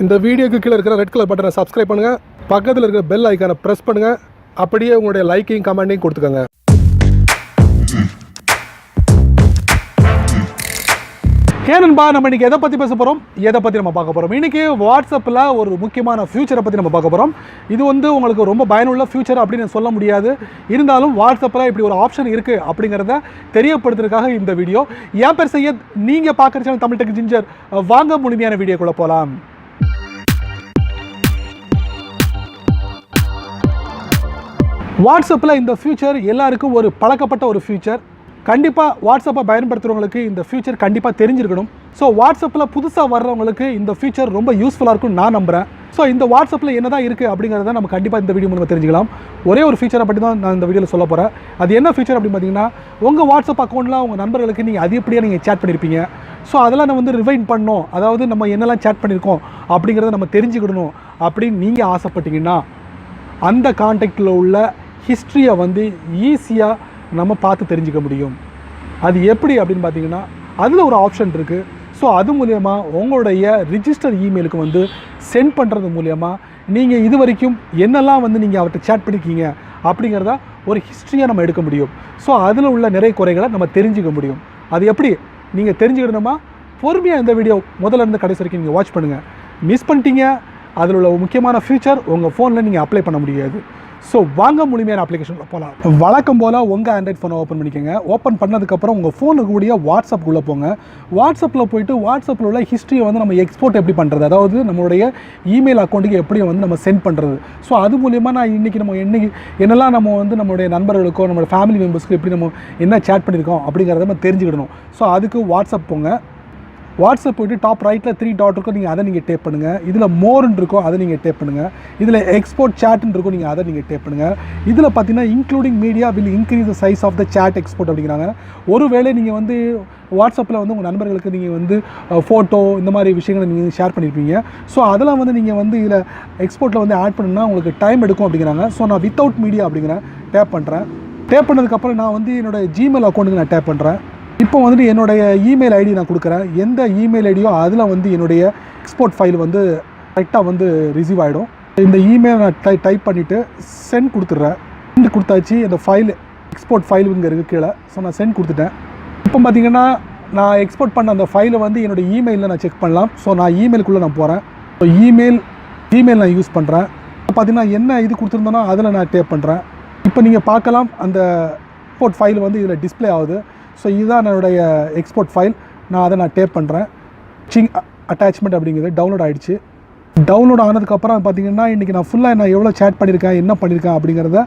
இந்த வீடியோக்கு கீழே இருக்கிற ரெட் கலர் பட்டனை சப்ஸ்கிரைப் பண்ணுங்கள், பக்கத்தில் இருக்கிற பெல் ஐக்கானை ப்ரெஸ் பண்ணுங்கள், அப்படியே உங்களுடைய லைக்கையும் கமெண்ட்டையும் கொடுத்துக்கோங்க. ஏனன்பா நம்ம இன்றைக்கி எதை பற்றி பேச போகிறோம், எதை பற்றி நம்ம பார்க்க போகிறோம். இன்றைக்கி வாட்ஸ்அப்பில் ஒரு முக்கியமான ஃபியூச்சரை பற்றி நம்ம பார்க்க போகிறோம். இது உங்களுக்கு ரொம்ப பயனுள்ள ஃபியூச்சர் அப்படின்னு சொல்ல முடியாது. இருந்தாலும் வாட்ஸ்அப்பில் இப்படி ஒரு ஆப்ஷன் இருக்குது அப்படிங்கிறத தெரியப்படுத்துறதுக்காக இந்த வீடியோ. என் பேர் சையத், நீங்கள் பார்க்குற சேனல் தமிழ் டெக் ஜிஞ்சர். வாங்க முழுமையான வீடியோக்குள்ளே போகலாம். வாட்ஸ்அப்பில் இந்த ஃபியூச்சர் எல்லாருக்கும் ஒரு பழக்கப்பட்ட ஒரு ஃபியூச்சர். கண்டிப்பாக வாட்ஸ்அப்பை பயன்படுத்துகிறவங்களுக்கு இந்த ஃபியூச்சர் கண்டிப்பாக தெரிஞ்சிருக்கணும். ஸோ வாட்ஸ்அப்பில் புதுசாக வர்றவங்களுக்கு இந்த ஃபியூச்சர் ரொம்ப யூஸ்ஃபுல்லாக இருக்கும்னு நான் நம்புகிறேன். ஸோ இந்த வாட்ஸ்அப்பில் என்ன தான் இருக்குது அப்படிங்கிறத நம்ம கண்டிப்பாக இந்த வீடியோ மூலமாக தெரிஞ்சுக்கலாம். ஒரே ஒரு ஃபீச்சரை பற்றி தான் நான் இந்த வீடியோவில் சொல்ல போகிறேன். அது என்ன ஃபீச்சர் அப்படின்னு பார்த்தீங்கன்னா, உங்கள் வாட்ஸ்அப் அக்கௌண்ட்டில் உங்கள் நண்பர்களுக்கு நீங்கள் அதிகப்படியாக நீங்கள் சேட் பண்ணியிருப்பீங்க. ஸோ அதெல்லாம் நம்ம ரிவைண்ட் பண்ணணும், அதாவது நம்ம என்னெல்லாம் சேட் பண்ணியிருக்கோம் அப்படிங்கிறத நம்ம தெரிஞ்சுக்கிடணும் அப்படின்னு நீங்கள் ஆசைப்பட்டீங்கன்னா, அந்த கான்டாக்டில் உள்ள ஹிஸ்ட்ரியை ஈஸியாக நம்ம பார்த்து தெரிஞ்சிக்க முடியும். அது எப்படி அப்படின்னு பார்த்தீங்கன்னா, அதில் ஒரு ஆப்ஷன் இருக்குது. ஸோ அது மூலயமா உங்களுடைய ரிஜிஸ்டர் இமெயிலுக்கு சென்ட் பண்ணுறது மூலயமா நீங்கள் இது வரைக்கும் என்னெல்லாம் நீங்கள் அவர்கிட்ட சேட் பண்ணியிருக்கீங்க அப்படிங்கிறத ஒரு ஹிஸ்ட்ரியாக நம்ம எடுக்க முடியும். ஸோ அதில் உள்ள நிறைய குறைகளை நம்ம தெரிஞ்சிக்க முடியும். அது எப்படி நீங்கள் தெரிஞ்சுக்கணுமா, பொறுமையாக இந்த வீடியோ முதல்ல இருந்து கடைசி வரைக்கும் நீங்கள் வாட்ச் பண்ணுங்கள். மிஸ் பண்ணிட்டீங்க, அதில் உள்ள முக்கியமான ஃபீச்சர் உங்கள் ஃபோனில் நீங்கள் அப்ளை பண்ண முடியாது. ஸோ வாங்க முழுமையான அப்ளிகேஷனில் போகலாம். வழக்கம் போல் உங்கள் ஆண்ட்ராய்ட் ஃபோனை ஓப்பன் பண்ணிக்கோங்க. ஓப்பன் பண்ணதுக்கப்புறம் உங்கள் ஃபோனுக்கு கூடிய வாட்ஸ்அப்புக்குள்ளே போங்க. வாட்ஸ்அப்பில் போய்ட்டு வாட்ஸ்அப்பில் உள்ள ஹிஸ்ட்ரியை நம்ம எக்ஸ்போர்ட் எப்படி பண்ணுறது, அதாவது நம்மளுடைய இமெயில் அக்கௌண்ட்டுக்கு எப்படி நம்ம சென்ட் பண்ணுறது. ஸோ அது மூலிமா நான் இன்றைக்கி என்னெல்லாம் நம்மளுடைய நண்பர்களுக்கோ நம்மளோட ஃபேமிலி மெம்பர்ஸ்க்கு எப்படி நம்ம என்ன சேட் பண்ணியிருக்கோம் அப்படிங்கிறத நம்ம தெரிஞ்சுக்கிடணும். ஸோ அதுக்கு வாட்ஸ்அப் போங்க. வாட்ஸ்அப் போய்ட்டு டாப் ரைட்டில் 3 டாட் இருக்கும், நீங்கள் அதை நீங்கள் டேப் பண்ணுங்கள். இதில் மோர்ன்னு இருக்கும், அதை நீங்கள் டேப் பண்ணுங்கள். இதில் எக்ஸ்போர்ட் சேட்னு இருக்கும், நீங்கள் அதை நீங்கள் டேப் பண்ணுங்கள். இதில் பார்த்தீங்கன்னா including media will increase the size of the chat export அப்படிங்கிறாங்க. ஒருவேளை நீங்கள் வாட்ஸ்அப்பில் உங்கள் நண்பர்களுக்கு நீங்கள் ஃபோட்டோ இந்த மாதிரி விஷயங்களை நீங்கள் ஷேர் பண்ணியிருப்பீங்க. ஸோ அதெல்லாம் நீங்கள் இதில் எக்ஸ்போர்ட்டில் ஆட் பண்ணணும்னா உங்களுக்கு டைம் எடுக்கும் அப்படிங்கிறாங்க. ஸோ நான் வித்தவுட் மீடியா அப்படிங்கிறேன் டேப் பண்ணுறேன். டேப் பண்ணதுக்கப்புறம் நான் என்னோடய ஜிமெயில் அக்கௌண்ட்டுக்கு நான் டேப் பண்ணுறேன். இப்போ என்னுடைய இமெயில் ஐடி நான் கொடுக்குறேன். எந்த இமெயில் ஐடியோ அதில் என்னுடைய எக்ஸ்போர்ட் ஃபைல் கரெக்டாக ரிசீவ் ஆகிடும். இந்த இமெயில் நான் டைப் பண்ணிவிட்டு சென்ட் கொடுத்துட்றேன். சென்ட் கொடுத்தாச்சு. இந்த ஃபைல் எக்ஸ்போர்ட் ஃபைல் இங்கே இருக்குது கீழே. ஸோ நான் சென்ட் கொடுத்துட்டேன். இப்போ பார்த்தீங்கன்னா நான் எக்ஸ்போர்ட் பண்ண அந்த ஃபைலை என்னுடைய இமெயிலில் நான் செக் பண்ணலாம். ஸோ நான் இமெயிலுக்குள்ளே நான் போகிறேன். ஸோ இமெயில் நான் யூஸ் பண்ணுறேன். பார்த்தீங்கன்னா என்ன இது கொடுத்துருந்தோன்னா அதில் நான் டேப் பண்ணுறேன். இப்போ நீங்கள் பார்க்கலாம், அந்த எக்ஸ்போர்ட் ஃபைல் இதில் டிஸ்பிளே ஆகுது. ஸோ இதுதான் என்னுடைய எக்ஸ்போர்ட் ஃபைல். நான் அதை டேப் பண்ணுறேன். அட்டாச்மெண்ட் அப்படிங்கிறது டவுன்லோட் ஆகிடுச்சு. டவுன்லோட் ஆனதுக்கப்புறம் பார்த்தீங்கன்னா இன்றைக்கி நான் ஃபுல்லாக நான் எவ்வளோ சேட் பண்ணியிருக்கேன், என்ன பண்ணியிருக்கேன் அப்படிங்கிறத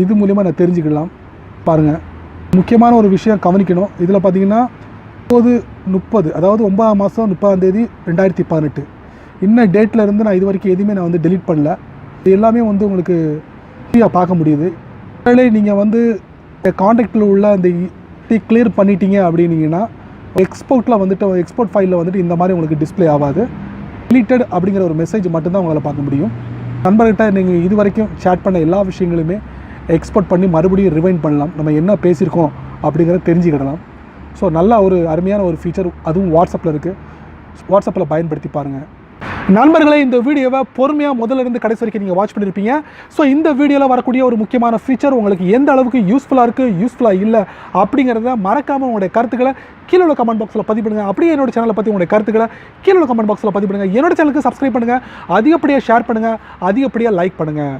இது மூலிமா நான் தெரிஞ்சுக்கலாம். பாருங்கள், முக்கியமான ஒரு விஷயம் கவனிக்கணும். இதில் பார்த்தீங்கன்னா 30 அதாவது 9ஆம் மாதம் 30ஆம் தேதி 2018 இன்னும் டேட்டில் இருந்து நான் இது வரைக்கும் எதுவுமே நான் டெலீட் பண்ணல. இது எல்லாமே உங்களுக்கு ஃப்ரீயாக பார்க்க முடியுது. ஒருவேளை நீங்கள் கான்டாக்டில் உள்ள அந்த கிளியர் பண்ணிட்டீங்க அப்படின்னீங்கன்னா எக்ஸ்போர்ட்டில் எக்ஸ்போர்ட் ஃபைலில் இந்த மாதிரி உங்களுக்கு டிஸ்பிளே ஆகாது. டிலீட்டட் அப்படிங்கிற ஒரு மெசேஜ் மட்டும்தான் உங்களால் பார்க்க முடியும். நண்பர்கிட்ட நீங்கள் இது வரைக்கும் சேட் பண்ண எல்லா விஷயங்களுமே எக்ஸ்போர்ட் பண்ணி மறுபடியும் ரிவைண்ட் பண்ணலாம். நம்ம என்ன பேசியிருக்கோம் அப்படிங்கிறத தெரிஞ்சுக்கிடலாம். ஸோ நல்ல ஒரு அருமையான ஒரு ஃபீச்சர் அதுவும் வாட்ஸ்அப்பில் இருக்குது. வாட்ஸ்அப்பில் பயன்படுத்தி பாருங்கள். நண்பர்களே, இந்த வீடியோவை பொறுமையாக முதல்ல இருந்து கடைசி வரைக்கும் நீங்கள் வாட்ச் பண்ணியிருப்பீங்க. ஸோ இந்த வீடியோவில் வரக்கூடிய ஒரு முக்கியமான ஃபீச்சர் உங்களுக்கு எந்த அளவுக்கு யூஸ்ஃபுல்லாக இருக்குது, யூஸ்ஃபுல்லாக இல்லை அப்படிங்கிறத மறக்காமல் உங்களுடைய கருத்துக்களை கீழே உள்ள கமெண்ட் பாக்ஸில் பதிவு பண்ணுங்கள். அப்படியே என்னோட சேனலை பற்றி உங்களுடைய கருத்துக்களை கீழே உள்ள கமெண்ட் பாக்ஸில் பதிவு பண்ணுங்கள். என்னோட சேனலுக்கு சப்ஸ்கிரைப் பண்ணுங்கள், அதிகப்படியாக ஷேர் பண்ணுங்கள், அதிகப்படியாக லைக் பண்ணுங்கள்.